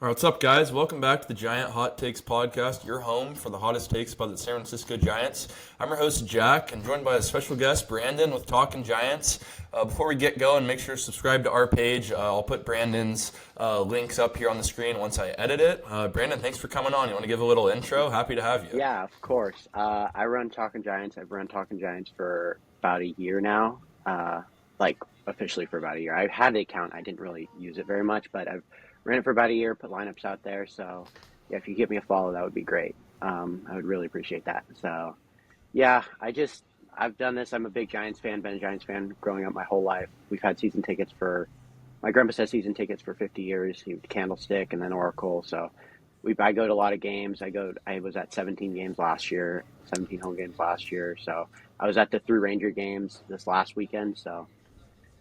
All right, what's up, guys? Welcome back to the Giant Hot Takes podcast, your home for the hottest takes about the San Francisco Giants. I'm your host, Jack, and joined by a special guest, Brandon, with Talkin Giants. Before we get going, make sure to subscribe to our page. I'll put Brandon's links up here on the screen once I edit it. Brandon, thanks for coming on. You want to give a little intro? Happy to have you. Yeah, of course. I run Talkin Giants. I've run Talkin Giants for about a year now, like officially for about a year. I had the account. I didn't really use it very much, but I've ran it for about a year, put lineups out there. So, yeah, if you give me a follow, that would be great. I would really appreciate that. So, yeah, I've done this. I'm a big Giants fan, been a Giants fan growing up my whole life. We've had season tickets my grandpa said season tickets for 50 years. He would Candlestick and then Oracle. So, I go to a lot of games. I was at 17 games last year, 17 home games last year. So I was at the 3 Ranger games this last weekend. So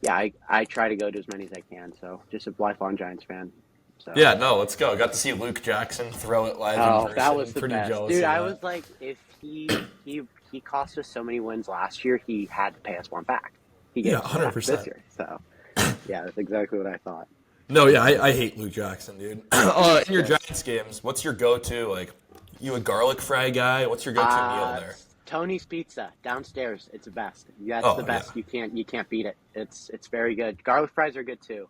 yeah, I try to go to as many as I can. So just a lifelong Giants fan. So Yeah, no, let's go. Got to see Luke Jackson throw it live in person. that was the Pretty best, jealous dude. of I that. was like, if he cost us so many wins last year, he had to pay us one back. He gave Yeah, us one back 100%. this year. So yeah, that's exactly what I thought. No, yeah, I hate Luke Jackson, dude. In your Yes. Giants games, what's your go-to? Like, you a garlic fry guy? What's your go-to meal there? Tony's Pizza downstairs. It's the best. That's Oh, the yeah. best. You can't beat it. It's very good. Garlic fries are good too,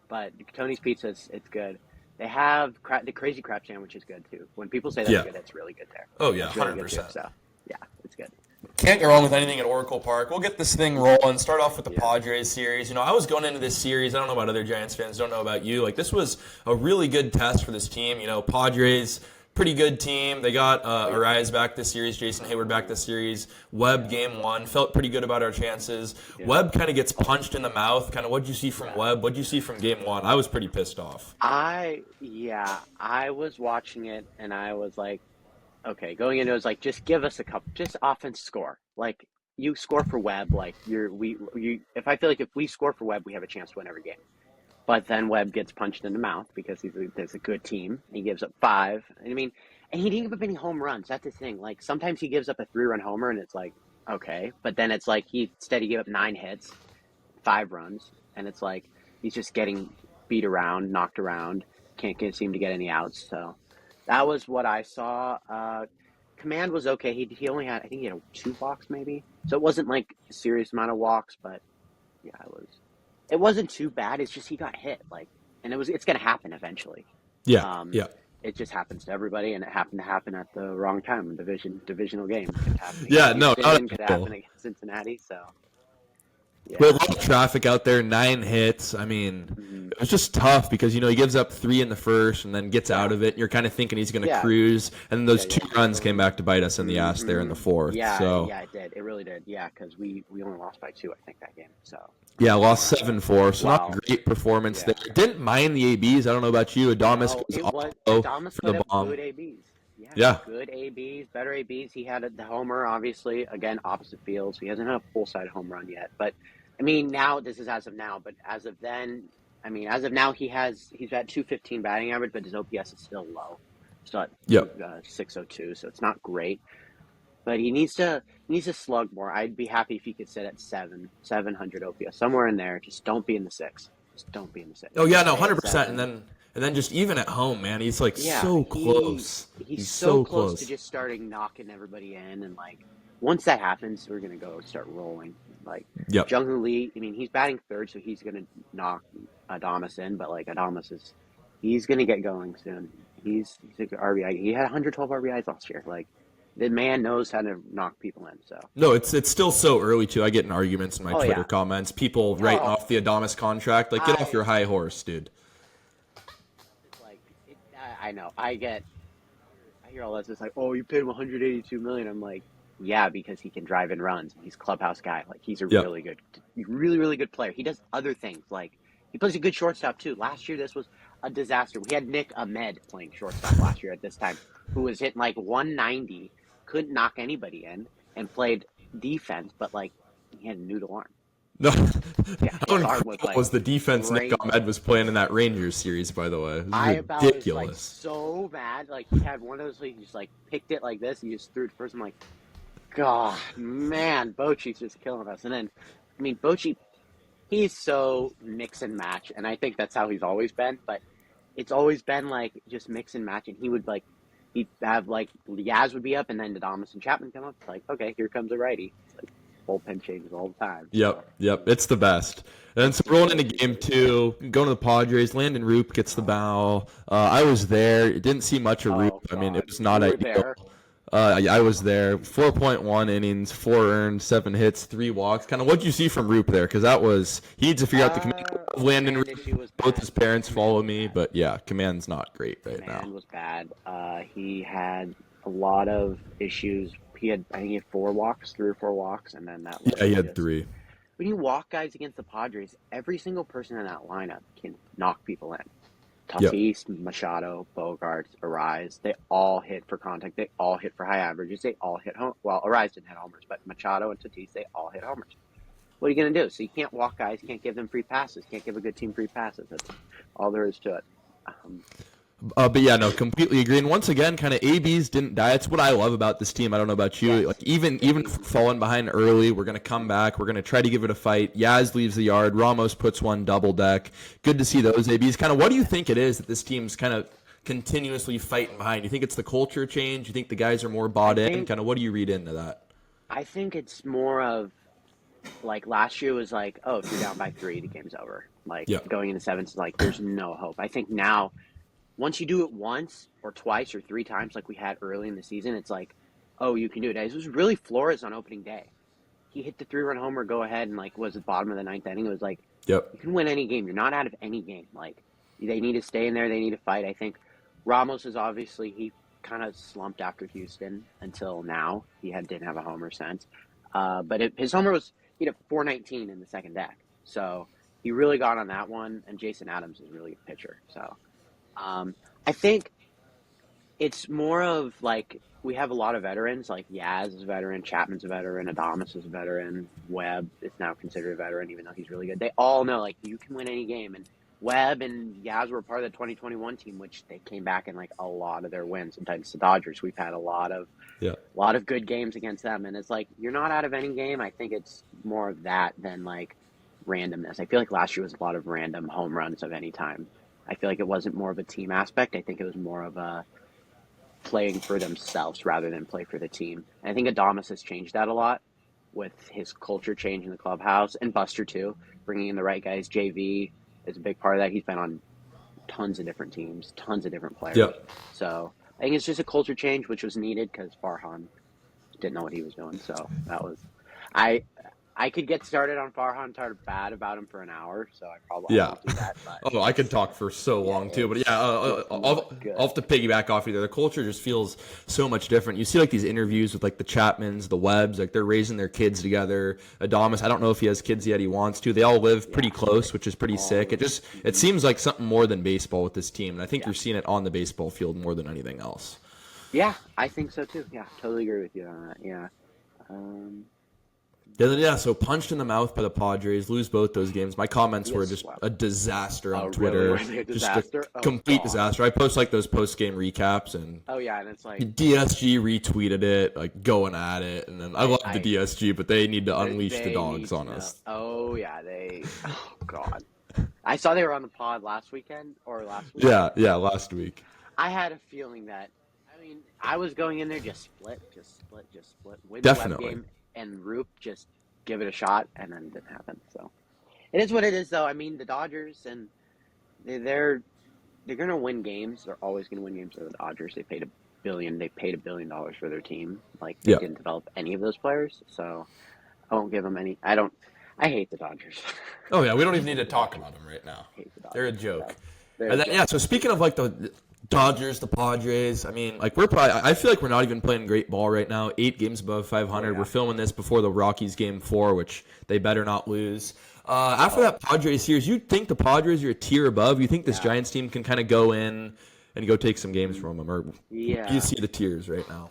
but Tony's Pizza it's good. They have the crazy crab sandwich is good too. When people say that's Yeah. good, it's really good there. Oh, yeah, It's really good too. 100%. So yeah, it's good. Can't go wrong with anything at Oracle Park. We'll get this thing rolling. Start off with the Yeah. Padres series. I was going into this series. I don't know about other Giants fans. Don't know about you. Like, this was a really good test for this team. Padres, pretty good team. They got Arias back this series, Jason Hayward back this series. Webb game 1. Felt pretty good about our chances. Yeah. Webb kind of gets punched in the mouth. Kind of what'd you see from Webb? What'd you see from game 1? I was pretty pissed off. I was watching it and I was like, okay, going into it was like, just give us a couple, just offense score. Like you score for Webb, like if I feel like if we score for Webb, we have a chance to win every game. But then Webb gets punched in the mouth because there's a good team. He gives up 5. I mean, and he didn't give up any home runs. That's the thing. Like sometimes he gives up a 3-run homer and it's like, okay. But then it's like he gave up 9 hits, 5 runs. And it's like he's just getting beat around, knocked around. Seem to get any outs. So that was what I saw. Command was okay. He only had, I think he had 2 walks maybe. So it wasn't like a serious amount of walks, but yeah, it wasn't too bad. It's just he got hit, and it's going to happen eventually. Yeah, yeah. It just happens to everybody, and it happened to happen at the wrong time in divisional game. It could happen Yeah, against no, Houston, not could at all. happen against Cincinnati. So yeah, We had a lot of traffic out there, 9 hits. I mean, it was just tough because, he gives up 3 in the first and then gets out of it. And you're kind of thinking he's going to Yeah. cruise. And then those Yeah, 2 runs came back to bite us in the ass there in the 4th. yeah, So, yeah, it did. It really did. Yeah, because we only lost by 2, I think, that game. So yeah, lost 7-4. So, Wow. not a great performance Yeah. there. Didn't mind the ABs. I don't know about you. Adamas No, goes it all was low Adamas for put the up bomb. good ABs. Yeah. Good ABs, better ABs. He had the homer, obviously. Again, opposite fields. He hasn't had a full side home run yet. But I mean, now this is as of now. But as of then, I mean, as of now, he's at 215 batting average, but his OPS is still low. Still at Yep. 602, so it's not great. But he needs to slug more. I'd be happy if he could sit at 700 OPS, somewhere in there. Just don't be in the 6. Just don't be in the 6. Oh, yeah, no, Stay at 100%. 7. And then just even at home, man, he's like Yeah, so close. He's so close to just starting knocking everybody in, and once that happens, we're gonna go start rolling. Yep. Jung-Hoo Lee, I mean, he's batting 3rd, so he's gonna knock Adamas in, but he's gonna get going soon. He's a good RBI. He had 112 RBIs last year. The man knows how to knock people in. So No, it's still so early too. I get in arguments in my Twitter yeah. comments. People writing off the Adamas contract. Like, get off your high horse, dude. I know. I hear all this. It's like, oh, you paid him 182 million. I'm like, yeah, because he can drive in runs. He's a clubhouse guy. He's a Yep. really, really good player. He does other things. He plays a good shortstop too. Last year, this was a disaster. We had Nick Ahmed playing shortstop last year at this time, who was hitting 190, couldn't knock anybody in, and played defense, but he had a noodle arm. No, Yeah, how his arm incredible was the defense Nick great. Ahmed was playing in that Rangers series, by the way? It was I ridiculous. was so mad. He had one of those he just picked it like this. He just threw it first. I'm like, God, man, Bochy's just killing us. And then, I mean, Bochy, he's so mix and match, and I think that's how he's always been. But it's always been like just mix and match, and he'd have like Yaz would be up, and then Adamas and Chapman come up. It's like, okay, here comes a righty. It's like bullpen changes all the time. So Yep. It's the best. And so it's rolling into really game good. two, going to the Padres. Landon Roop gets the bow. I was there. Didn't see much of Roop. Oh I mean, it God, was you not were ideal. there. I was there. 4.1 innings, 4 earned, 7 hits, 3 walks. Kind of what you see from Roop there, because he needs to figure out the command. Landon Command Roop. issue was Both his bad. parents Command follow was me, bad. but yeah, command's not great right now. Command was bad. He had a lot of issues. I think he had 4 walks, 3 or 4 walks, and then that led Yeah, he to had just three. when you walk guys against the Padres, every single person in that lineup can knock people in. Yep. Tatis, Machado, Bogarts, Arise, they all hit for contact. They all hit for high averages. They all hit home. Well, Arise didn't hit homers, but Machado and Tatis, they all hit homers. What are you going to do? So you can't walk guys, can't give them free passes, can't give a good team free passes. That's all there is to it. Um, But yeah, no, completely agree. And once again, kind of ABs didn't die. It's what I love about this team. I don't know about you. Like yes, even ABs. falling behind early, we're gonna come back. We're gonna try to give it a fight. Yaz leaves the yard. Ramos puts one double deck. Good to see those ABs. Kind of, what do you think it is that this team's kind of continuously fighting behind? You think it's the culture change? You think the guys are more I bought in? think Kind of, what do you read into that? I think it's more of like last year was like, oh, if you're down by 3, the game's over. Like Yeah, going into seventh, like there's no hope. I think now once you do it once or twice or 3 times, like we had early in the season, it's like, oh, you can do it. It was really Flores on opening day. He hit the 3-run homer, go ahead, and like was at the bottom of the ninth inning. It was like yep, you can win any game. You're not out of any game. Like they need to stay in there. They need to fight. I think Ramos is obviously he kind of slumped after Houston until now. Didn't have a homer since, but his homer was he hit 419 in the second deck. So he really got on that one. And Jason Adams is really a pitcher. So I think it's more of like we have a lot of veterans. Like Yaz is a veteran, Chapman's a veteran, Adamas is a veteran, Webb is now considered a veteran, even though he's really good. They all know like you can win any game, and Webb and Yaz were part of the 2021 team, which they came back in like a lot of their wins. Sometimes the Dodgers, we've had yeah. a lot of good games against them, and it's like you're not out of any game. I think it's more of that than like randomness. I feel like last year was a lot of random home runs of any time. I feel like it wasn't more of a team aspect. I think it was more of a playing for themselves rather than play for the team. And I think Adamas has changed that a lot with his culture change in the clubhouse, and Buster too, bringing in the right guys. JV is a big part of that. He's been on tons of different teams, tons of different players. Yep. So I think it's just a culture change, which was needed because Farhan didn't know what he was doing. So that was I I could get started on Farhan, talk bad about him for an hour, so I Yeah. won't do that. But Oh, I could talk for so yeah, long too, but yeah, it's not I'll good. have to piggyback off you there. The culture just feels so much different. You see like these interviews with like the Chapmans, the Webbs, like they're raising their kids together. Adamas, I don't know if he has kids yet. He wants to. They all live pretty Yeah, close, which is pretty all sick. of It seems like something more than baseball with this team, and I think yeah, you're seeing it on the baseball field more than anything else. yeah. I think so too. Yeah, totally agree with you on that. Yeah. Um, Yeah, so punched in the mouth by the Padres, lose both those games. My comments he were is just swept. a disaster Oh, on really? Twitter. Were they a Just a disaster? Oh complete God. disaster. I post like those post game recaps, and Oh yeah, and it's like DSG retweeted it, like going at it. And then I love the I DSG, but they need to unleash the they dogs need to on know. us. Oh yeah, they. Oh God. I saw they were on the pod last weekend or last week. Yeah, last week. I had a feeling that, I mean, I was going in there just split, just split, win the Webb Definitely. game, and Roop just give it a shot, and then it didn't happen. So it is what it is, though. I mean, the Dodgers and they're they're gonna win games. They're always gonna win games. They're the Dodgers. They paid $1 billion for their team. Like they Yeah. didn't develop any of those players, so I won't give them any. I don't. I hate the Dodgers. Oh yeah, we don't I even need to hate the talk Dodgers. about them right now. I hate the They're a Dodgers. joke. So they're a And then yeah, joke. so speaking of like the Dodgers, the Padres, I mean, like we're probably I feel like we're not even playing great ball right now. 8 games above Oh 500. yeah. We're filming this before the Rockies game 4, which they better not lose. After Oh that Padres series, you think the Padres are a tier above? You think this yeah. Giants team can kind of go in and go take some games from them, or do you Yeah. see the tiers right now?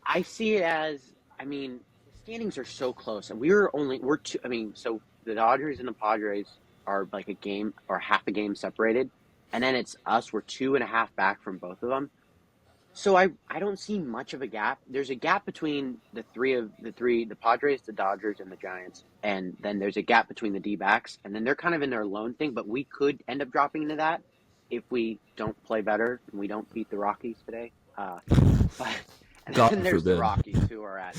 I see it as, I mean, the standings are so close, and we're two. I mean, so the Dodgers and the Padres are like a game or half a game separated, and then it's us. We're 2.5 back from both of them. So I don't see much of a gap. There's a gap between the Padres, the Dodgers, and the Giants, and then there's a gap between the D-backs, and then they're kind of in their lone thing. But we could end up dropping into that. if we don't play better and we don't beat the Rockies today. But and God then there's the forbid. Rockies who are at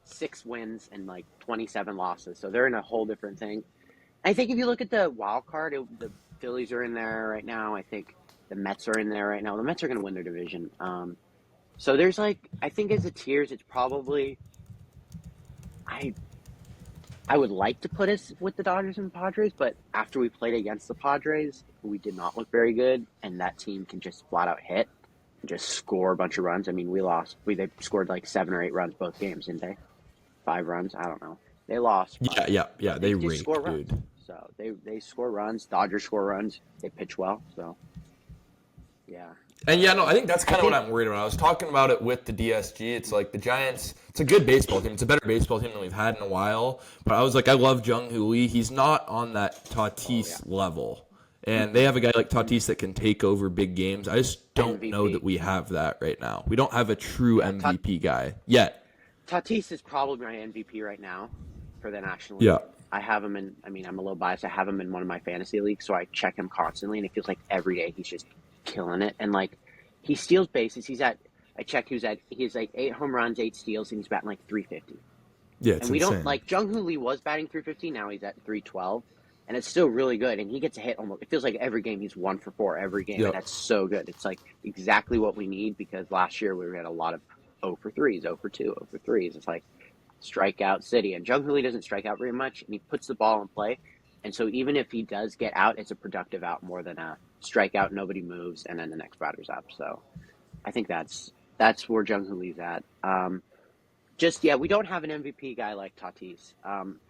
6 wins and like 27 losses, so they're in a whole different thing. I think if you look at the wild card, the Phillies are in there right now. I think the Mets are in there right now. The Mets are going to win their division. So there's like, I think as a tiers, it's probably I I would like to put us with the Dodgers and Padres, but after we played against the Padres, we did not look very good, and that team can just flat out hit and just score a bunch of runs. I mean, we lost. They scored like 7 or 8 runs both games, didn't they? 5 runs. I don't know. They lost, Yeah. but they They just score raked, runs. dude. So they score runs. Dodgers score runs. They pitch well. So yeah, And yeah, no, I think that's I kind of what think I'm worried about. I was talking about it with the DSG. It's like the Giants. It's a good baseball team. It's a better baseball team than we've had in a while. But I was like, I love Jung-Hoo Lee. He's not on that oh yeah, Tatis level. And they have a guy like Tatis that can take over big games. I just don't know that MVP. we have that right now. We don't have a true Yeah, MVP guy yet. Tatis is probably my MVP right now for the National Yeah. League. I have him in. I mean, I'm a little biased. I have him in one of my fantasy leagues, so I check him constantly, and it feels like every day he's just killing it. And like, he steals bases. He's at. I checked. He's like 8 home runs, 8 steals, and he's batting like 350. Yeah, And it's we don't insane. like Jung Hoo Lee was batting 350. Now he's at 312, and it's still really good. And he gets a hit almost. It feels like every game he's 1 for 4 every game, and Yep. that's so good. It's like exactly what we need because last year we had a lot of 0 for 3s, 0 for 2, 0 for 3s. It's like strikeout city, and Jung Hoo Lee doesn't strike out very much, and he puts the ball in play. And so even if he does get out, it's a productive out more than a strikeout. Nobody moves, and then the next batter's up. So I think that's where Jung Hoo Lee's at. Just yeah, we don't have an MVP guy like Tatis, and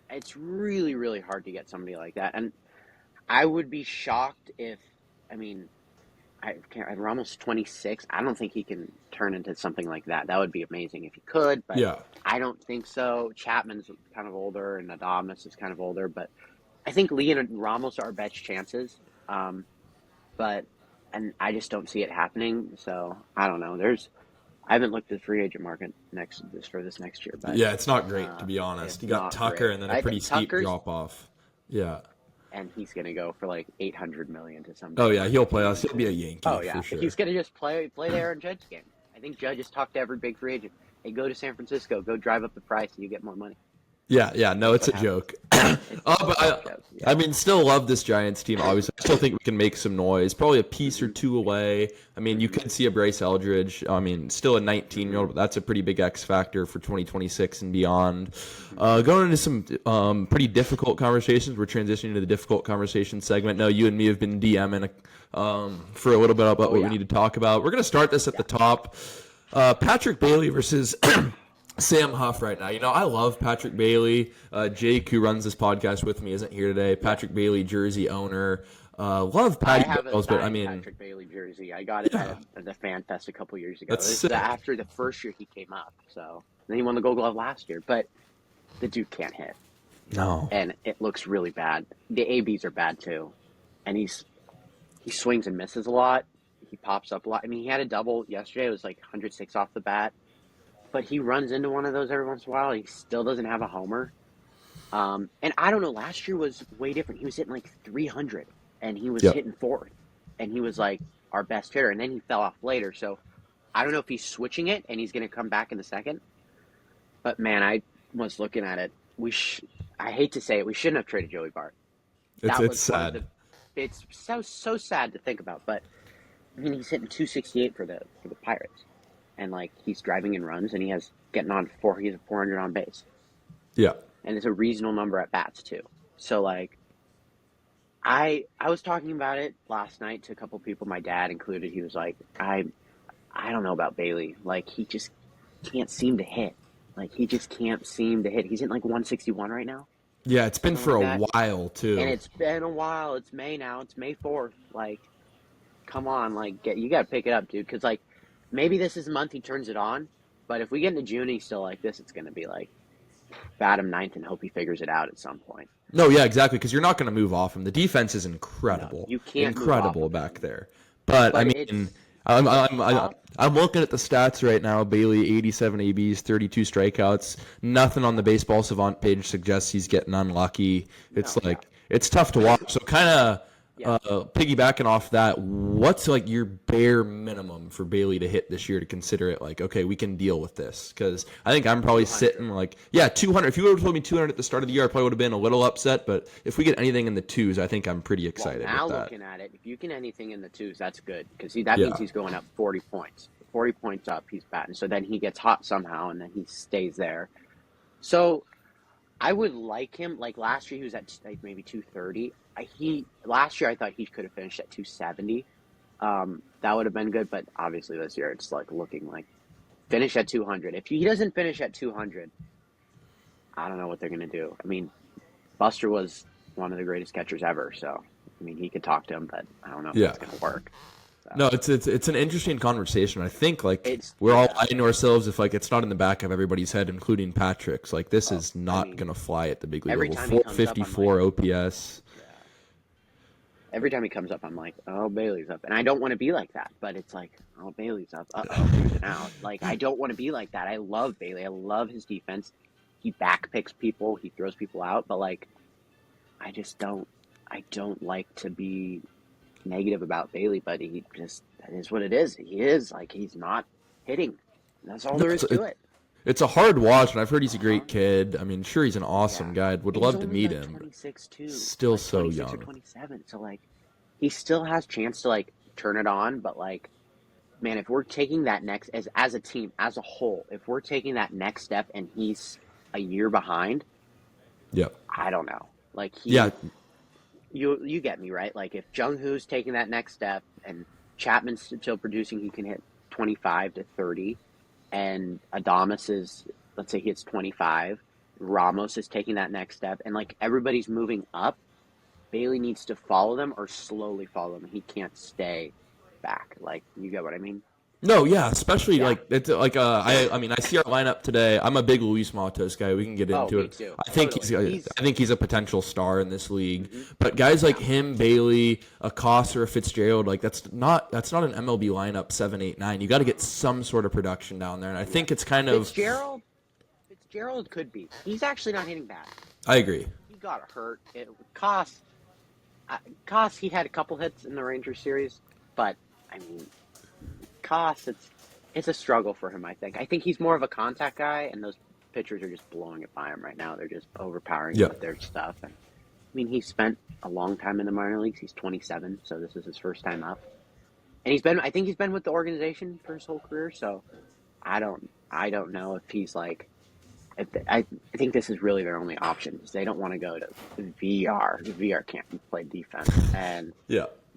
it's really really hard to get somebody like that. And I would be shocked if, I mean, we're almost 26. I don't think he can turn into something like that. That would be amazing if he could, but Yeah. I don't think so. Chapman's kind of older, and Adames is kind of older, but I think Lee and Ramos are our best chances. But and I just don't see it happening. So I don't know. I haven't looked at the free agent market for this next year, but Yeah, it's not great, to be honest. it's You got not Tucker great. and then a I pretty think steep Tucker's drop off. Yeah. and he's gonna go for like 800 million to some Oh, big yeah, he'll market play team. us. He'll be a Yankee Oh yeah, for sure. he's gonna just play the Aaron Judge game. I think Judge has talked to every big free agent. Hey, go to San Francisco, go drive up the price, and you get more money. Yeah, no, it's a What joke. It's But yeah. I mean, still love this Giants team. Obviously, I still think we can make some noise. Probably a piece or two away. I mean, you could see a Bryce Eldridge. I mean, still a 19-year-old, but that's a pretty big X factor for 2026 and beyond. Going into some pretty difficult conversations. We're transitioning to the difficult conversation segment. No, you and me have been DMing for a little bit about what we need to talk about. We're going to start this at the top. Patrick Bailey versus Sam Huff right now. You know, I love Patrick Bailey. Jake, who runs this podcast with me, isn't here today. Patrick Bailey, Jersey owner. Love I Patty have a Bells, but I signed mean, Patrick Bailey jersey. I got it at the Fan Fest a couple years ago. That's This is sick. after the first year he came up. So then he won the Gold Glove last year, but the dude can't hit, no. and it looks really bad. The ABs are bad too, and he swings and misses a lot. He pops up a lot. I mean, he had a double yesterday. It was like 106 off the bat, but he runs into one of those every once in a while. He still doesn't have a homer. And I don't know. Last year was way different. He was hitting like 300, and he was Yep. hitting fourth, and he was like our best hitter. And then he fell off later. So I don't know if he's switching it and he's going to come back in the second. But man, I was looking at it. I hate to say it, we shouldn't have traded Joey Bart. It's One of sad. it's so sad to think about. But I mean, he's hitting 268 for the Pirates, and like he's driving in runs, and he's getting 400 on base, Yeah. and it's a reasonable number at bats too. So like, I was talking about it last night to a couple people, my dad included. He was like, I don't know about Bailey. Like he just can't seem to hit. Like he just can't seem to hit. He's hitting like 161 right now. Yeah, it's been for Something a like while, too. And it's been a while. It's May now. It's May 4th. Like, come on. Like, you got to pick it up, dude. Because, like, maybe this is the month he turns it on. But if we get into June and he's still like this, it's going to be like, bat him ninth and hope he figures it out at some point. No, yeah, exactly, because you're not going to move off him. The defense is incredible. No, you can't move incredible off of back there. But I mean, I'm looking at the stats right now. Bailey, 87 ABs, 32 strikeouts. Nothing on the Baseball Savant page suggests he's getting unlucky. It's it's tough to watch. So kind of Yeah. Piggybacking off that, what's like your bare minimum for Bailey to hit this year to consider it like, okay, we can deal with this? Because I think I'm probably 200. sitting like, yeah, 200. If you would have told me 200 at the start of the year, I probably would have been a little upset. But if we get anything in the twos, I think I'm pretty excited Well, now with that. looking at it, if you can anything in the twos, that's good because that means Yeah. he's going up 40 points. 40 points up, he's batting. So then he gets hot somehow, and then he stays there. So I would like him. Like last year, he was at like maybe 230. Last year I thought he could have finished at 270. That would have been good, but obviously this year it's like looking like finish at 200. If he doesn't finish at 200, I don't know what they're gonna do. I mean, Buster was one of the greatest catchers ever, so I mean he could talk to him, but I don't know if Yeah. that's gonna work. So, No, it's an interesting conversation. I think like It's- we're all yeah. lying to ourselves if like it's not in the back of everybody's head, including Patrick's. Like this is not gonna fly at the big league every level. time he comes up, I'm 454 OPS. every time he comes up, I'm like, oh, Bailey's up. And I don't want to be like that, but it's like, oh, Bailey's up. Uh-oh, there's an out. Like, I don't want to be like that. I love Bailey. I love his defense. He backpicks people. He throws people out. But, like, I don't like to be negative about Bailey, but that is what it is. He is. Like, he's not hitting. That's all there is to it. It's a hard watch, and I've heard he's a great kid. I mean, sure, he's an awesome guy. Would He's love to only, meet like, him. 26 too. Still Like, so 26 or young. 27. So like, he still has chance to like turn it on. But like, man, if we're taking that next as a team as a whole, if we're taking that next step and he's a year behind, Yeah. I don't know. Like Yeah. you get me right. Like if Jung Hoo's taking that next step and Chapman's still producing, he can hit 25 to 30, and Adames is, let's say he hits 25. Ramos is taking that next step, and like everybody's moving up. Bailey needs to follow them or slowly follow them. He can't stay back. Like, you get what I mean? No, yeah, especially Yeah. like it's like I mean I see our lineup today. I'm a big Luis Matos guy. We can get into me it. too. I think Totally. I think he's a potential star in this league. But guys like him, Bailey, Acosta, or Fitzgerald, like that's not an MLB lineup 7, 8, 9. You got to get some sort of production down there, and I think it's kind of. Fitzgerald could be. He's actually not hitting bad. I agree. He got hurt. Koss, he had a couple hits in the Rangers series, but I mean, Koss, it's a struggle for him. I think he's more of a contact guy, and those pitchers are just blowing it by him right now. They're just overpowering him with their stuff. And I mean, he spent a long time in the minor leagues. He's 27, so this is his first time up, and I think he's been with the organization for his whole career. So I don't know if he's like. I think this is really their only option. They don't want to go to VR. VR can't play defense, and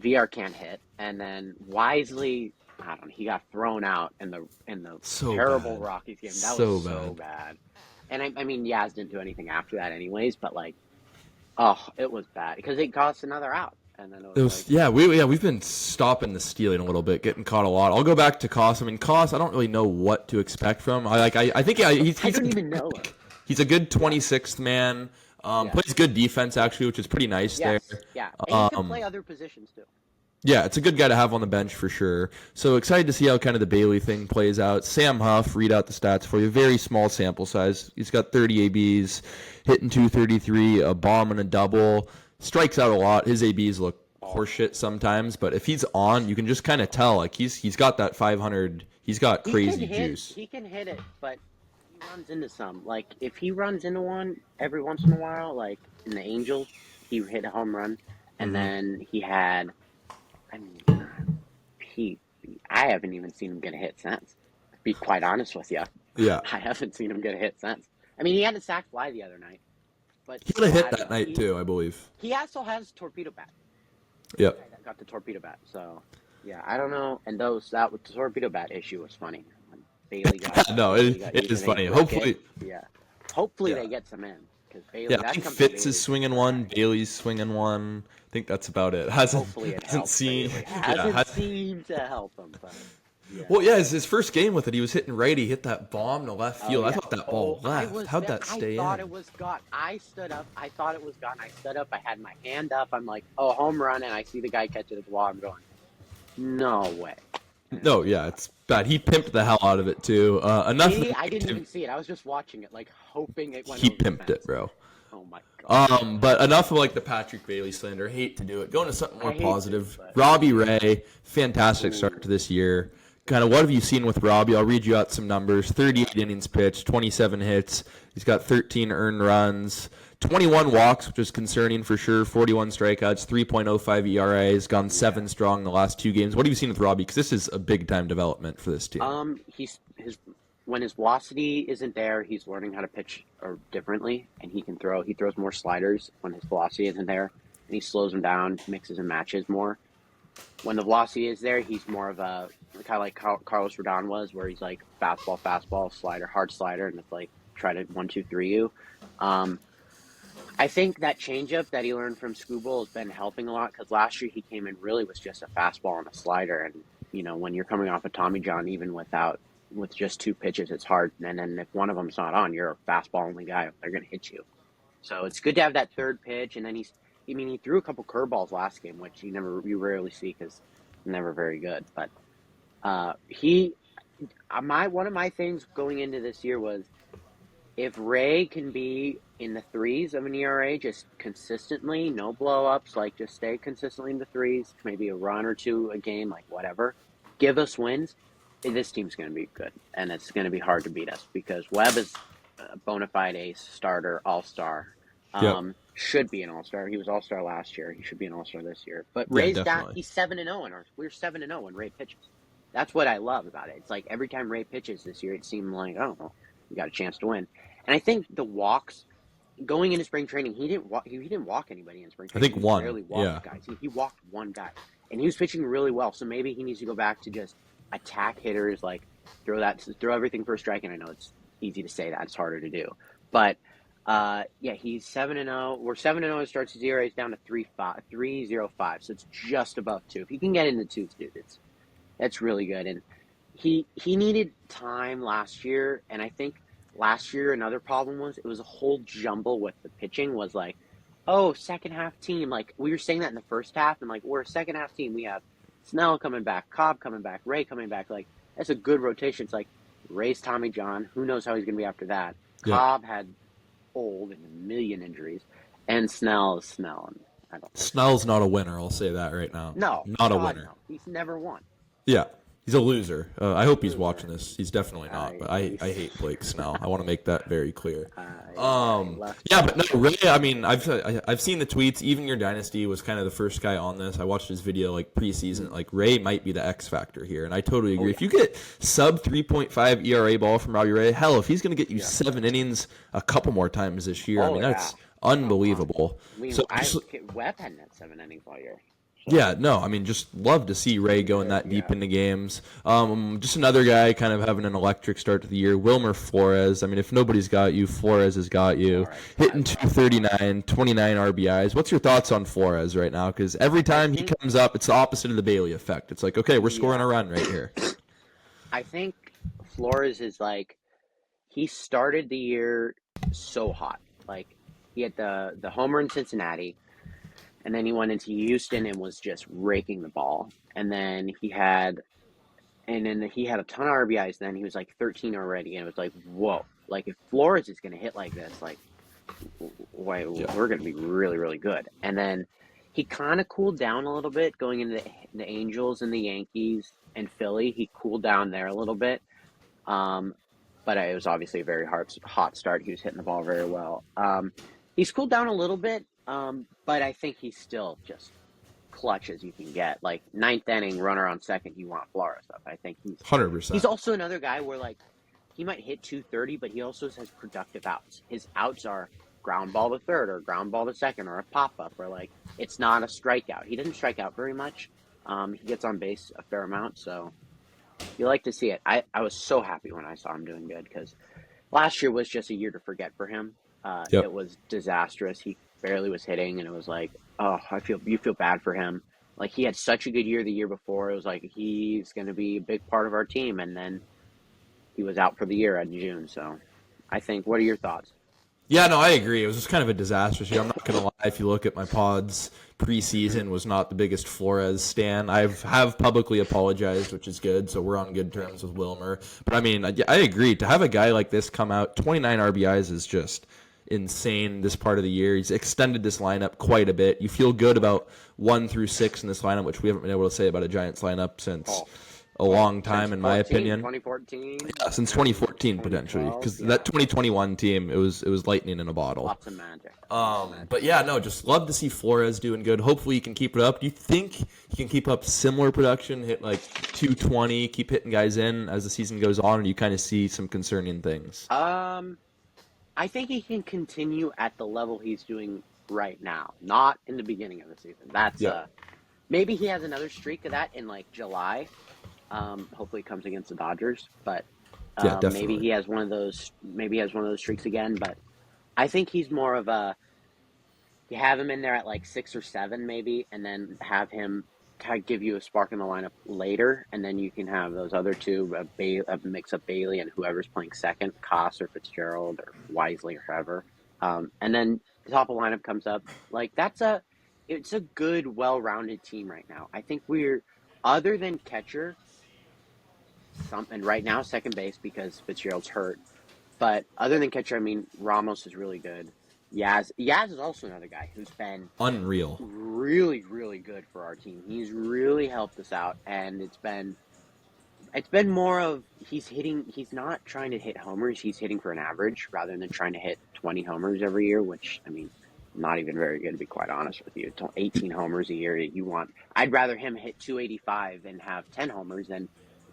VR can't hit. And then Wisely, I don't know. He got thrown out in the terrible bad. Rockies game. That So was so bad. And I mean, Yaz didn't do anything after that, anyways. But like, it was bad because it cost another out. And then it was like, we've been stopping the stealing a little bit, getting caught a lot. I'll go back to Koss. I mean, Koss, I don't really know what to expect from him. I think he's I don't even know him. He's a good 26th man. Plays good defense actually, which is pretty nice there. Yeah, and he can play other positions too. Yeah, it's a good guy to have on the bench for sure. So excited to see how kind of the Bailey thing plays out. Sam Huff, read out the stats for you. Very small sample size. He's got 30 ABs, hitting 233, a bomb and a double. Strikes out a lot. His ABs look horseshit sometimes, but if he's on, you can just kind of tell. Like he's got that 500. He's got crazy juice. He can hit it, but he runs into some. Like if he runs into one every once in a while, like in the Angels, he hit a home run, and then he had. I mean, I haven't even seen him get a hit since. To be quite honest with you. Yeah. I haven't seen him get a hit since. I mean, he had a sac fly the other night. But He had a hit that night too, I believe. He also has torpedo bat. Yep. Got the torpedo bat. So, yeah, I don't know. And the torpedo bat issue was funny. When Bailey got No, it is funny. Hopefully they get some in. Bailey, I think Fitz is swinging one, Bailey's swinging one. I think that's about it. Hopefully it hasn't helps. seen. Hasn't seemed to help him. But, yeah. Well, yeah, his first game with it, he was hitting right. He hit that bomb to left field. I thought that ball left. How'd that stay in? I thought it was gone. I stood up. I thought it was gone. I stood up. I had my hand up. I'm like, oh, home run. And I see the guy catch it at the wall. I'm going, no way. No, yeah, it's bad. He pimped the hell out of it too. Enough. See, I didn't even see it. I was just watching it, like hoping it went He over the pimped it, fence. bro. Oh my gosh. But enough of like the Patrick Bailey slander. Hate to do it. Going to something more I hate to, positive. but Robbie Ray, fantastic start ooh, to this year. Kind of what have you seen with Robbie? I'll read you out some numbers. 38 innings pitched, 27 hits. He's got 13 earned runs, 21 walks, which is concerning for sure. 41 strikeouts, 3.05 ERA. He's gone 7 strong in the last 2 games. What have you seen with Robbie? Because this is a big time development for this team. he's his when his velocity isn't there, he's learning how to pitch or differently, and he can throw. He throws more sliders when his velocity isn't there, and he slows them down, mixes and matches more. When the velocity is there, he's more of a kind of like Carlos Rodon was, where he's like fastball, slider, hard slider, and it's like try to 1, 2, 3 you. Um, I think that changeup that he learned from Scooble has been helping a lot because last year he came in really was just a fastball and a slider, and when you're coming off a Tommy John, even with just 2 pitches, it's hard. And then if one of them's not on, you're a fastball only guy. They're gonna hit you. So it's good to have that third pitch, and then he threw a couple curveballs last game, which you rarely see because never very good. But he, one of my things going into this year was if Ray can be in the threes of an ERA just consistently, no blow ups, like just stay consistently in the threes, maybe a run or two a game, like whatever, give us wins. This team's going to be good, and it's going to be hard to beat us because Webb is a bona fide ace, starter, all star. Yep. Should be an all star. He was all star last year. He should be an all star this year. But Yeah, Ray's definitely. he's 7-0, and we're 7-0 when Ray pitches. That's what I love about it. It's like every time Ray pitches this year, it seemed like, oh, well, we got a chance to win. And I think the walks going into spring training, he didn't walk. He didn't walk anybody in spring I training. think He one. barely walked Yeah. guys. He walked one guy, and he was pitching really well. So maybe he needs to go back to just attack hitters, like throw everything for a strike. And I know it's easy to say that; it's harder to do. But yeah, he's 7-0. We're 7-0. It starts his ERA is down to 3.05, so it's just above 2. If he can get into 2s, dude, that's really good. And he needed time last year, and I think last year another problem was it was a whole jumble with the pitching. Was like, oh, second half team. Like we were saying that in the first half, and like we're a second half team. We have Snell coming back, Cobb coming back, Ray coming back. Like that's a good rotation. It's like Ray's Tommy John. Who knows how he's going to be after that? Yep. Cobb had old and a million injuries, and Snell is Snell. And I don't think Snell's not a winner. I'll say that right now. no, Not a God, winner. no. He's never won. Yeah, he's a loser. I hope he's Loser. watching this. He's definitely not, but I hate Blake Snell. I want to make that very clear. Yeah, but no, Ray. I mean, I've seen the tweets. Even your dynasty was kind of the first guy on this. I watched his video like preseason. Like Ray might be the X factor here, and I totally agree. Oh, yeah. If you get sub 3.5 ERA ball from Robbie Ray, hell, if he's going to get you 7 innings a couple more times this year, I mean that's unbelievable. I mean, So Webb hadn't had 7 innings all year. yeah, no, I mean, just love to see Ray going that deep into games. Just another guy kind of having an electric start to the year, Wilmer Flores. I mean, if nobody's got you, Flores has got you. Hitting 239, 29 RBIs. What's your thoughts on Flores right now? Because every time he comes up, it's the opposite of the Bailey effect. It's like, okay, we're scoring a run right here. I think Flores is like, he started the year so hot. Like, he had the homer in Cincinnati. And then he went into Houston and was just raking the ball. And then he had a ton of RBIs. Then he was like 13 already, and it was like, whoa! Like if Flores is going to hit like this, like, we're going to be really, really good. And then he kind of cooled down a little bit going into the Angels and the Yankees and Philly. He cooled down there a little bit, but it was obviously a very hot start. He was hitting the ball very well. He's cooled down a little bit. But I think he's still just clutch as you can get. Like 9th inning, runner on second, you want Flores up. I think he's 100%. He's also another guy where like he might hit 230, but he also has productive outs. His outs are ground ball to third or ground ball to second or a pop up or like it's not a strikeout. He doesn't strike out very much. He gets on base a fair amount, so you like to see it. I was so happy when I saw him doing good because last year was just a year to forget for him. It was disastrous. He barely was hitting, and it was like, oh, you feel bad for him. Like he had such a good year the year before. It was like he's going to be a big part of our team, and then he was out for the year in June. So, I think, what are your thoughts? Yeah, no, I agree. It was just kind of a disastrous year. I'm not going to lie. If you look at my pods preseason was not the biggest Flores stan. Have publicly apologized, which is good, so we're on good terms with Wilmer. But I mean, I agree. To have a guy like this come out, 29 RBIs is just insane this part of the year. He's extended this lineup quite a bit. You feel good about 1 through 6 in this lineup, which we haven't been able to say about a Giants lineup since a long time, in my opinion. 2014? Yeah, since 2014 potentially, because that 2021 team, it was lightning in a bottle. Lots of magic. But yeah, no, just love to see Flores doing good. Hopefully he can keep it up. Do you think he can keep up similar production, hit like 220, keep hitting guys in as the season goes on, or do you kind of see some concerning things? I think he can continue at the level he's doing right now, not in the beginning of the season. That's maybe he has another streak of that in like July. Hopefully it comes against the Dodgers, but maybe he has one of those. Maybe he has one of those streaks again. But I think he's more of a. You have him in there at like 6 or 7, maybe, and then have him kind of give you a spark in the lineup later, and then you can have those other two, a mix up Bailey and whoever's playing second, Koss or Fitzgerald or Wisely or whoever, and then the top of the lineup comes up. Like it's a good, well-rounded team right now. I think we're other than catcher. And right now, second base because Fitzgerald's hurt. But other than catcher, I mean, Ramos is really good. Yaz is also another guy who's been unreal, really, really good for our team. He's really helped us out, and it's been more of he's not trying to hit homers. He's hitting for an average rather than trying to hit 20 homers every year, which, I mean, not even very good to be quite honest with you. 18 homers a year I'd rather him hit 285 and have 10 homers than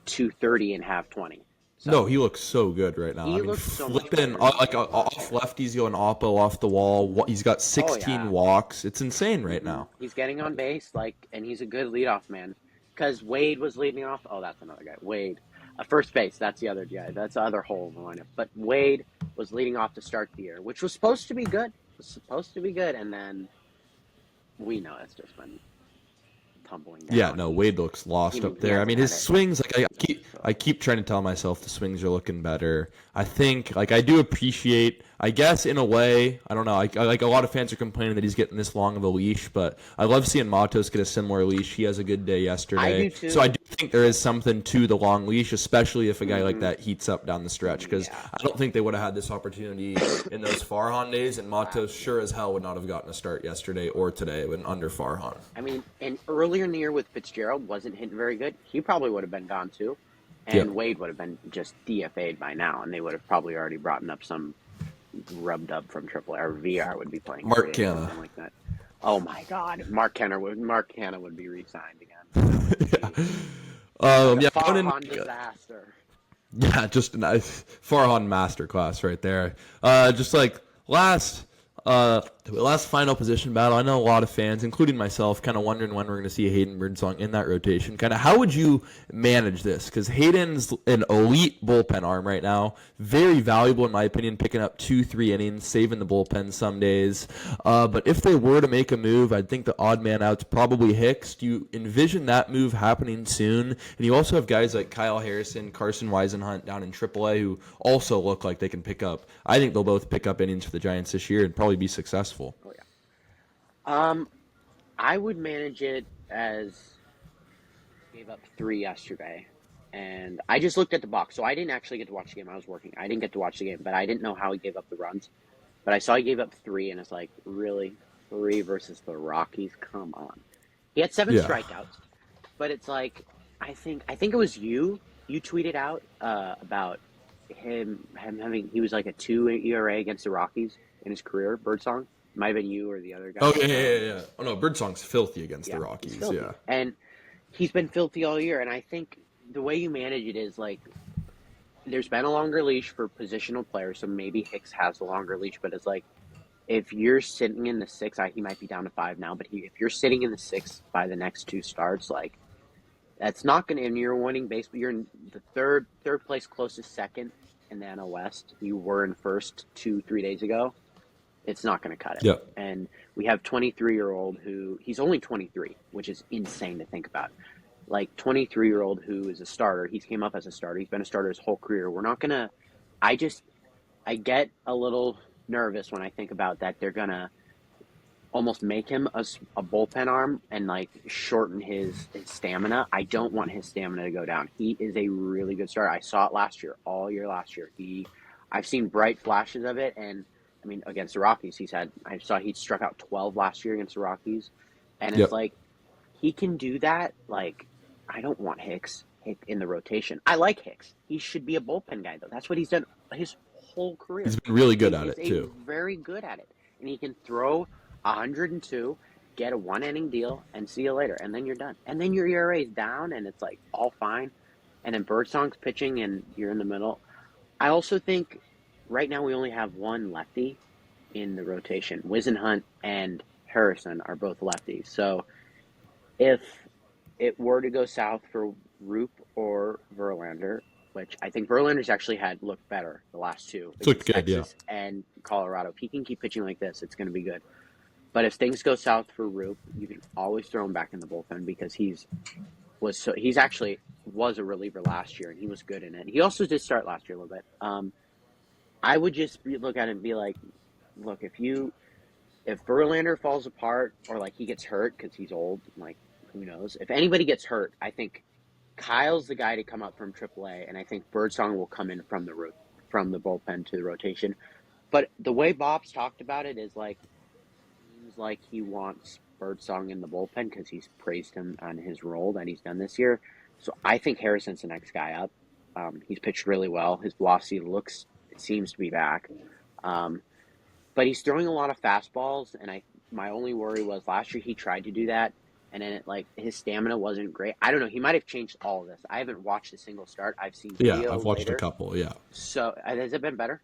230 and have 20. So, no, he looks so good right now. He looks so flipping like off lefties going oppo off the wall. He's got 16 walks. It's insane right now. He's getting on base, and he's a good leadoff man. Because Wade was leading off. Oh, that's another guy. Wade, first base. That's the other guy. That's the other hole in the lineup. But Wade was leading off to start the year, which was supposed to be good. And then we know it's just been tumbling down. Yeah, no, Wade looks lost up there. I mean, his swings, like I keep trying to tell myself the swings are looking better. I think, like, I do appreciate, I guess, in a way, I don't know, like a lot of fans are complaining that he's getting this long of a leash, but I love seeing Matos get a similar leash. He has a good day yesterday. I do too. So I do think there is something to the long leash, especially if a guy like that heats up down the stretch, because I don't think they would have had this opportunity in those Farhan days, and Matos sure as hell would not have gotten a start yesterday or today when under Farhan. I mean, and earlier in the year with Fitzgerald wasn't hitting very good. He probably would have been gone too. And Wade would have been just DFA'd by now, and they would have probably already brought up some rubbed up from AAA, or VR would be playing. Mark Canha. Something like that. Oh my God, Mark Canha would be re-signed again. Farhan disaster. Yeah, just a nice Farhan masterclass right there. Just like last final position battle, I know a lot of fans, including myself, kind of wondering when we're going to see a Hayden Birdsong in that rotation. Kind of how would you manage this? Because Hayden's an elite bullpen arm right now. Very valuable, in my opinion, picking up 2-3 innings, saving the bullpen some days. But if they were to make a move, I think the odd man out's probably Hicks. Do you envision that move happening soon? And you also have guys like Kyle Harrison, Carson Weisenhunt down in AAA who also look like they can pick up. I think they'll both pick up innings for the Giants this year and probably be successful. Oh yeah. I would manage it as gave up 3 yesterday, and I just looked at the box, so I didn't actually get to watch the game. I was working. I didn't get to watch the game, but I didn't know how he gave up the runs. But I saw he gave up 3, and it's like, really, 3 versus the Rockies? Come on. He had 7 strikeouts, but it's like, I think it was you. You tweeted out about him having, he was like a 2 ERA against the Rockies in his career, Birdsong. Might have been you or the other guy. Oh, yeah. Oh, no, Birdsong's filthy against the Rockies, yeah. And he's been filthy all year, and I think the way you manage it is, like, there's been a longer leash for positional players, so maybe Hicks has a longer leash, but it's like, if you're sitting in the 6, he might be down to 5 now, but if you're sitting in the 6 by the next 2 starts, like, that's not going to, and you're winning baseball, you're in the third place closest second in the NL West. You were in first 2-3 days ago. It's not going to cut it. Yep. And we have 23-year-old who, he's only 23, which is insane to think about. Like, 23-year-old who is a starter. He came up as a starter. He's been a starter his whole career. We're not going to, I get a little nervous when I think about that. They're going to almost make him a bullpen arm and like shorten his stamina. I don't want his stamina to go down. He is a really good starter. I saw it last year, all year last year. I've seen bright flashes of it, and I mean against the Rockies, I saw he struck out 12 last year against the Rockies, and it's Yep. like he can do that. Like I don't want Hicks in the rotation. I like Hicks. He should be a bullpen guy though. That's what he's done his whole He's career. been really good He at is it a too. very good at it, and he can throw 102, get a 1 inning deal, and see you later, and then you're done. And then your ERA is down, and it's like all fine. And then Birdsong's pitching, and you're in the middle. I also think right now we only have one lefty in the rotation. Wizenhunt and Harrison are both lefties. So if it were to go south for Roop or Verlander, which I think Verlander's actually had looked better the last two It's looked against good, yeah. Texas and Colorado. If he can keep pitching like this, it's going to be good. But if things go south for Roop, you can always throw him back in the bullpen because he's actually was a reliever last year and he was good in it. He also did start last year a little bit. I would just look at it and be like, look, if Verlander falls apart or like he gets hurt because he's old, like who knows? If anybody gets hurt, I think Kyle's the guy to come up from AAA, and I think Birdsong will come in from the bullpen to the rotation. But the way Bob's talked about it is like seems like he wants Birdsong in the bullpen because he's praised him on his role that he's done this year. So I think Harrison's the next guy up. He's pitched really well. His velocity it seems to be back. Um, but he's throwing a lot of fastballs, and my only worry was last year he tried to do that, and then his stamina wasn't great. I don't know. He might have changed all of this. I haven't watched a single start. I've seen Yeah, video I've watched a later. couple. Yeah. So has it been better?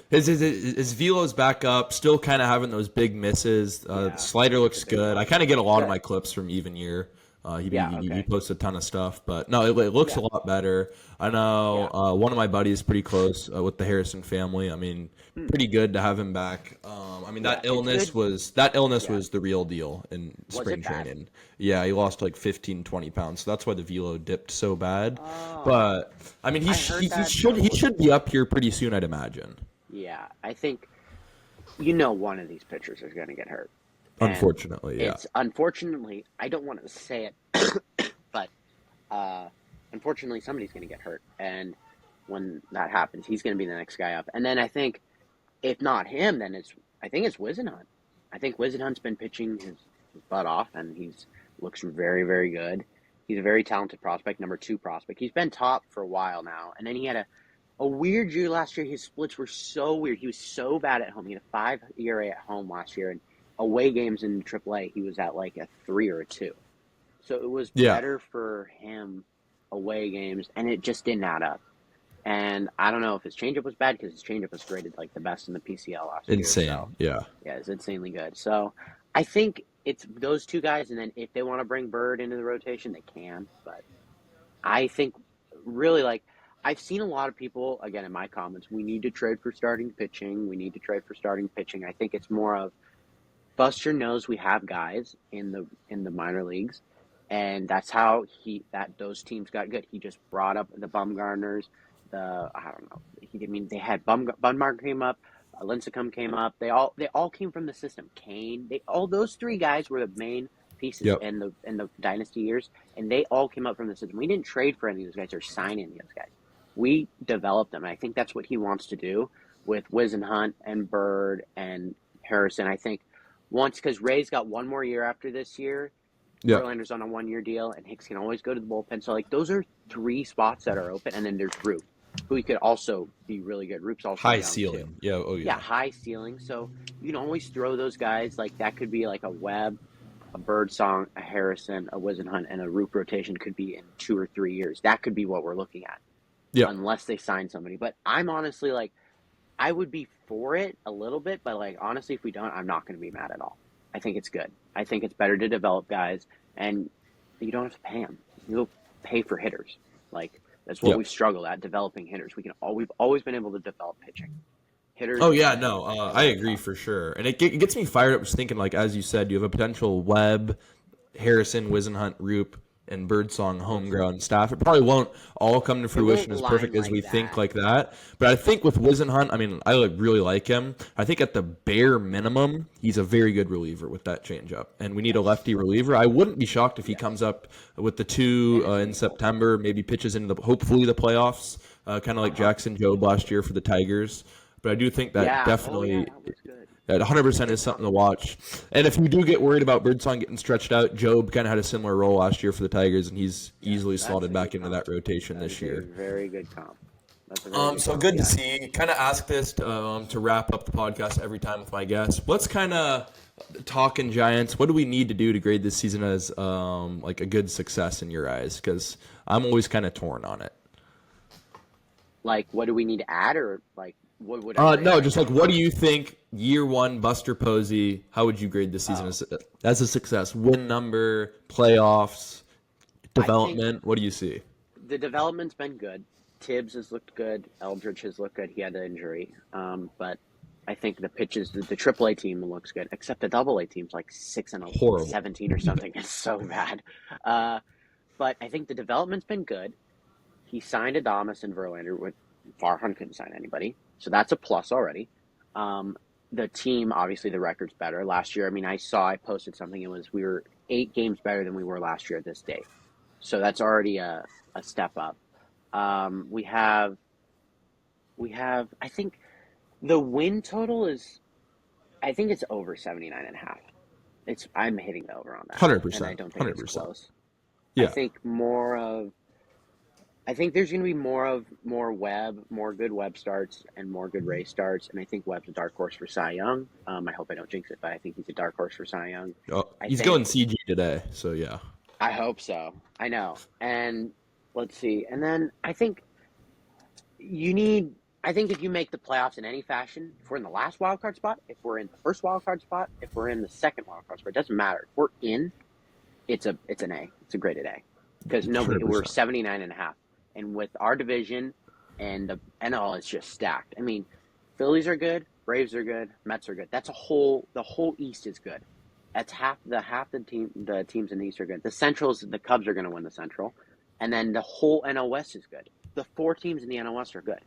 His velo's back up, still kind of having those big misses. Yeah, Slider it's a looks big good. I one. kind of get a lot of Good. my clips from Even Year. Yeah. He Okay. posts a ton of stuff, but no, it looks a Yeah. lot better. I know Yeah. one of my buddies pretty close with the Harrison family. I mean, Hmm. pretty good to have him back. I mean Yeah. It's good. that illness Yeah. was the real deal in Was spring it bad? training. Yeah, he lost like 15, 20 pounds. So that's why the velo dipped so bad. Oh, But I mean, I heard that he was should be up here pretty soon, I'd imagine. yeah. I think one of these pitchers is going to get hurt, and Unfortunately, yeah. it's unfortunately I don't want to say it, but unfortunately somebody's going to get hurt, and when that happens, he's going to be the next guy up. And then I think if not him, then I think it's Wizenhunt. I think Wizenhunt's been pitching his butt off, and he's looks very very good. He's a very talented prospect, number two prospect. He's been top for a while now, and then he had a weird year last year. His splits were so weird. He was so bad at home. He had a 5 ERA at home last year, and away games in AAA, he was at like a 3 or a 2. So it was Yeah. better for him away games, and it just didn't add up. And I don't know if his changeup was bad because his changeup was graded like the best in the PCL last year. So Insane. Yeah. yeah, it's insanely good. So I think it's those two guys, and then if they want to bring Bird into the rotation, they can. But I think really like I've seen a lot of people again in my comments. We need to trade for starting pitching. We need to trade for starting pitching. I think it's more of Buster knows we have guys in the minor leagues, and that's how those teams got good. He just brought up the Bumgarners, I don't know. I mean they had Bumgarner came up, Lincecum came up. They all came from the system. Kane, all those three guys were the main pieces Yep. in the dynasty years, and they all came up from the system. We didn't trade for any of those guys or sign any of those guys. We developed them. And I think that's what he wants to do with Wizenhunt and Bird and Harrison. I think once because Ray's got one more year after this year. Yep. Verlander's on a 1 year deal, and Hicks can always go to the bullpen. So like those are three spots that are open, and then there's Roop, who he could also be really good. Roop's also High young too. ceiling. Yeah. Oh Yeah, yeah. high ceiling. So you can always throw those guys. Like that could be like a Webb, a Birdsong, a Harrison, a Wizenhunt, and a Roop rotation could be in 2 or 3 years. That could be what we're looking at, Yeah. unless they sign somebody. But I'm honestly like, I would be for it a little bit, but like honestly, if we don't, I'm not going to be mad at all. I think it's good. I think it's better to develop guys, and you don't have to pay them. You'll pay for hitters. Like that's what Yep. we've struggled at developing hitters. We've always been able to develop pitching. Hitters. Oh yeah, no, I really agree tough. for sure, and it gets me fired up just thinking like as you said, you have a potential Webb, Harrison, Wizenhunt, Roop, and Birdsong homegrown staff. It probably won't all come to It won't fruition as line perfect as like we think that. like that. But I think with Wisenhunt, I mean, I really like him. I think at the bare minimum, he's a very good reliever with that changeup. And we need a Yes. lefty reliever. I wouldn't be shocked if he Yes. comes up with the two And it's in Maple. September, maybe pitches into hopefully the playoffs, kind of like Uh-huh. Jackson Jobe last year for the Tigers. But I do think that Yeah. Oh, yeah, definitely that was good. that That's a 100% good is something to point. watch. And if you do get worried about Birdsong getting stretched out, Job kind of had a similar role last year for the Tigers, and he's Yes, easily that's slotted a back good into comp. that rotation That this is a year. very good comp. That's a very good So comp. good to Yeah. see. Kind of ask this to wrap up the podcast every time with my guests. Let's kind of talking Giants. What do we need to do to grade this season as like a good success in your eyes? Because I'm always kind of torn on it. Like, what do we need to add, or like, what would I grade No, right just like now? what do you think year one Buster Posey? How would you grade this season Oh, as a success? Win number, playoffs, I think development. What do you see? the development's been good. Tibbs has looked good. Eldridge has looked good. He had an injury, but I think the pitches, the AAA team looks good, except the AA team's like 6 and Horrible. 17 or something. It's so bad. Uh, but I think the development's been good. He signed Adamas and Verlander. With Farhan couldn't sign anybody, so that's a plus already. Um, the team, obviously, the record's better. Last year, I mean, I posted something. It was we were 8 games better than we were last year at this date, so that's already a step up. We have I think the win total is I think it's over 79.5. I'm hitting the over on that, and I 100%. don't think it's 100%. close. I Yeah. think more of I think there's going to be more Webb, more good Webb starts, and more good Ray starts. And I think Webb's a dark horse for Cy Young. I hope I don't jinx it, but I think he's a dark horse for Cy Young. Oh, I he's going think CG today, so yeah. I hope so. I know. And let's see. And then I think you need. I think if you make the playoffs in any fashion, if we're in the last wild card spot, if we're in the first wild card spot, if we're in the second wild card spot, it doesn't matter. If we're in, it's an A. It's a graded A because nobody we're 100%. 79.5, and with our division and the NL is just stacked. I mean, Phillies are good, Braves are good, Mets are good. That's the whole East is good. That's the teams in the East are good. The Centrals, the Cubs are going to win the Central, and then the whole NL West is good. The 4 teams in the NL West are good.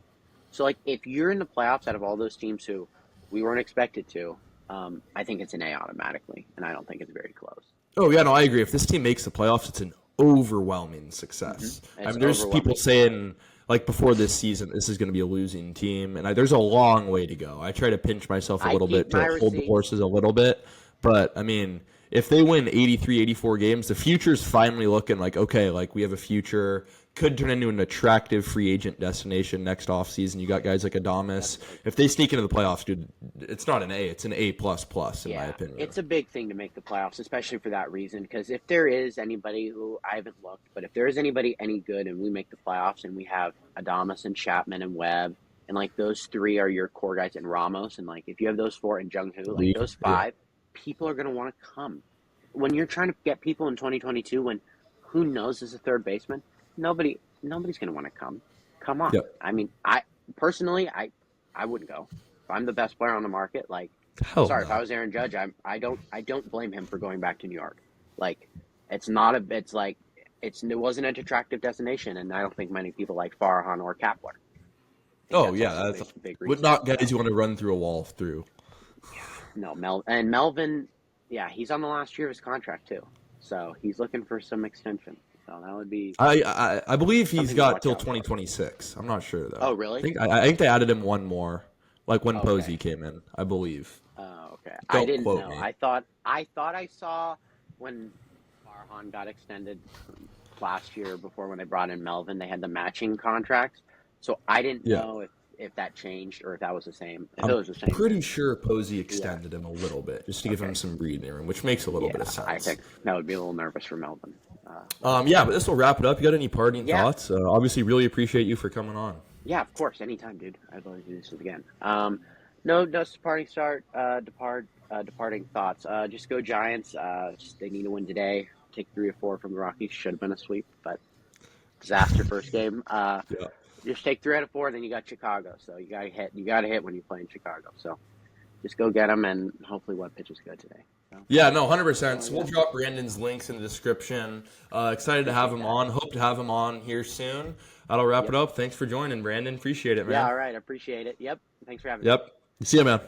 So like if you're in the playoffs out of all those teams who we weren't expected to, I think it's an A automatically, and I don't think it's very close. Oh yeah, no, I agree. If this team makes the playoffs, it's an overwhelming Mm-hmm. success. I It's mean, there's people overwhelming. saying like before this season, this is going to be a losing team, and there's a long way to go. I try to pinch myself a I little keep bit my to hold the receipts. horses a little bit, but I mean, if they win 83, 84 games, the future's finally looking like okay, like we have a future. Could turn into an attractive free agent destination next offseason. You got guys like Adamas. Definitely. If they sneak into the playoffs, dude, it's not an A, it's an A plus plus in my Yeah, opinion. it's a big thing to make the playoffs, especially for that reason. Because if there is anybody who I haven't looked, but if there is anybody any good and we make the playoffs and we have Adamas and Chapman and Webb, and like those 3 are your core guys and Ramos, and like if you have those 4 and Jung Hoo, like Lee, those yeah. 5, people are going to want to come. When you're trying to get people in 2022, when who knows is a third baseman, nobody's going to want to come. Come on. Yep. I mean, I personally, I wouldn't go. If I'm the best player on the market, like I'm Hell sorry, if I no. was Aaron Judge, I don't blame him for going back to New York. Like it's not a it's like it wasn't an attractive destination, and I don't think many people like Farhan or Kapler. I think Oh that's yeah, also a that's big would reason. not guys So you want to run through a wall through. no, Melvin, yeah, he's on the last year of his contract too, so he's looking for some extension. So that would be I believe he's something to got watch till out for. 2026. I'm not sure though. Oh, really? I think they added him one more, like when Posey Okay. came in. I believe. Oh, okay. I Don't didn't quote know. me. I thought I saw when Farhan got extended last year before when they brought in Melvin, they had the matching contracts. So I didn't Yeah, know if that changed or if that was the same. If it I'm was the same, pretty then sure Posey yeah. extended him a little bit just to give him Okay. some breathing room, which makes a little bit Yeah, of I sense. think that would be a little nervous for Melvin. Yeah, but this will wrap it up. You got any parting Yeah, thoughts? Obviously, really appreciate you for coming on. yeah, of course, anytime, dude. I'd love to do this again. No, departing departing thoughts. Just go Giants. Just they need to win today. Take 3 or 4 from the Rockies. Should have been a sweep, but disaster first game. Yeah. Just take 3 out of 4, then you got Chicago. So you gotta hit. You gotta hit when you play in Chicago. So just go get them, and hopefully, what pitch is good today. Yeah, no, 100%. So So we'll drop Brandon's links in the description. Excited to have appreciate him that. on. Hope to have him on here soon. That'll wrap it Yep. up. Thanks for joining, Brandon. Appreciate it, Yeah. man. All right. I appreciate it. Yep. Thanks for having me. Yep. See ya, man.